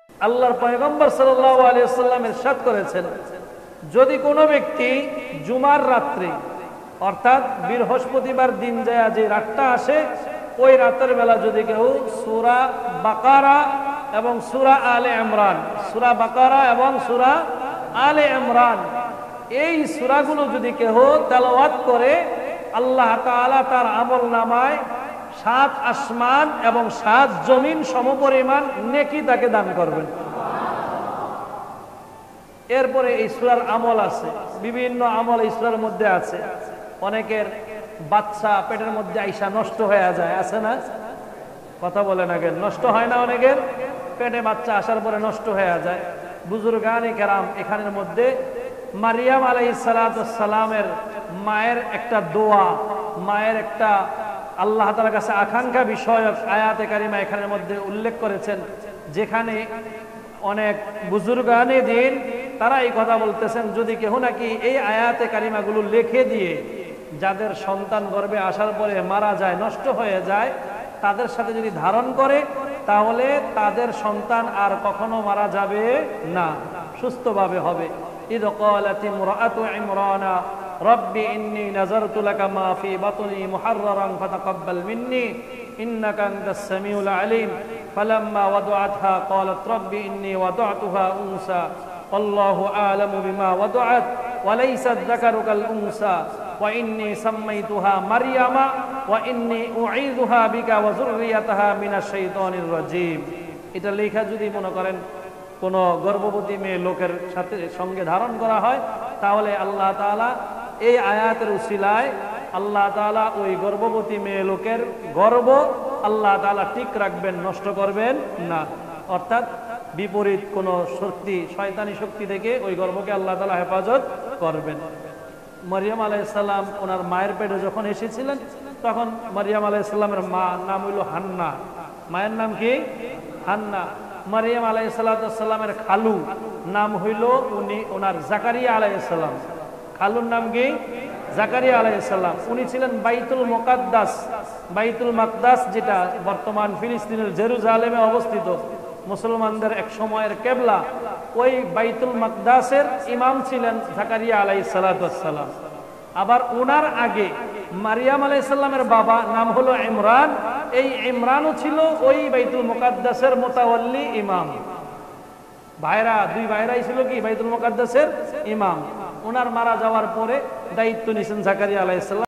আল্লাহর পয়গম্বর সাল্লাল্লাহু আলাইহি ওয়াসাল্লাম ইরশাদ করেছেন, যদি কোনো ব্যক্তি জুমার রাত্রে অর্থাৎ বৃহস্পতিবার দিন যায় যে রাতটা আসে, ওই রাতের বেলা যদি কেউ সূরা বাকারা এবং সূরা আলে ইমরান, সূরা বাকারা এবং সূরা আলে ইমরান এই সূরাগুলো যদি কেউ তেলাওয়াত করে, আল্লাহ তাআলা তার আমলনামায় 7 আসমান এবং 7 জমিন সমপরিমাণ নেকি তাকে দান করবেন। এরপরে এই সূরার আমল আছে, বিভিন্ন আমল এই সূরার মধ্যে আছে। অনেকের বাচ্চা পেটের মধ্যে আইসা নষ্ট হয়ে যায়, আছে না? কথা বলে না কেন? নষ্ট হয় না? অনেকের পেটে বাচ্চা আসার পরে নষ্ট হয়ে যায়। বুজুর্গানে কেরাম এখানের মধ্যে মারিয়াম আলাইহিস সালাতু ওয়াস সালামের মায়ের একটা দোয়া, মায়ের একটা আল্লাহ তাআলার কাছে আকাঙ্ক্ষা বিষয়ক আয়াতে কারিমা এখানের মধ্যে উল্লেখ করেছেন, যেখানে অনেক বুজুর্গানে দিন তারা এই কথা বলতেছেন, যদি কেউ নাকি এই আয়াতে কারিমাগুলো লিখে দিয়ে যাদের সন্তান গর্ভে আসার পরে মারা যায়, নষ্ট হয়ে যায়, তাদের সাথে যদি ধারণ করে, তাহলে তাদের সন্তান আর কখনো মারা যাবে না, সুস্থভাবে হবে। ইদ ক্বালাত ইমরাআতু ইমরানা রব্বি ইন্নী নাযারতু লাকা মা ফি বাতনি মুহাররারান ফাতাকাব্বাল মিন্নী ইন্নাকা আনতাস সামিউল আলিম ফালাম্মা ওয়াদআতহা ক্বালাত রব্বি ইন্নী ওয়াদআতুহা উনসা আল্লাহু আ'লামু বিমা ওয়াদআত ওয়া লাইসা যাকারু কাল উনসা ওয়া ইন্নী সাম্মাইতুহা মারইয়ামা ওয়া ইন্নী উঈযুহা বিকা ওয়া যুররিয়াতাহা মিনাশ শাইতানির রাজীম। এটা লেখা যদি মনে করেন কোন গর্ভবতী মেয়ে লোকের সাথে সঙ্গে ধারণ করা হয়, তাহলে আল্লাহ তাআলা এই আয়াতের উসিলায় আল্লাহ তাআলা ওই গর্ভবতী মেয়ে লোকের গর্ভ আল্লাহ তাআলা ঠিক রাখবেন, নষ্ট করবেন না। অর্থাৎ বিপরীত কোন শক্তি, শয়তানি শক্তি থেকে ওই গর্ভকে আল্লাহ তাআলা হেফাজত করবেন। মারিয়াম আলাইহিস সালাম ওনার মায়ের পেটে যখন এসেছিলেন, তখন মারিয়াম আলাইহিস সালামের মা নাম হইল হান্না। মায়ের নাম কি? হান্না। মারিয়াম আলাইহিস সালামের খালু নাম হইল ওনার জাকারিয়া আলাইহিস সালাম। খালুর নাম কি? জাকারিয়া আলাইহিস সালাম। উনি ছিলেন বাইতুল মুকাদ্দাস, বাইতুল মাকদাস যেটা বর্তমান ফিলিস্তিনের জেরুজালেমে অবস্থিত, মুসলমানদের এক সময়ের কেবলা। ওই বাইতুল মাকদাসের ইমাম ছিলেন জাকারিয়া আলাইহিস সালাম। আবার ওনার আগে মারিয়াম আলাইহিস সালামের বাবা নাম হলো ইমরান। এই ইমরানও ছিল ওই বাইতুল মুকাদ্দাসের মুতাওয়াল্লি ইমাম। ভাইরা, দুই ভাইরাই ছিল কি বাইতুল মুকাদ্দাসের ইমাম। ওনার মারা যাওয়ার পরে দায়িত্ব নিয়েছেন জাকারিয়া আলাইহিস সালাম।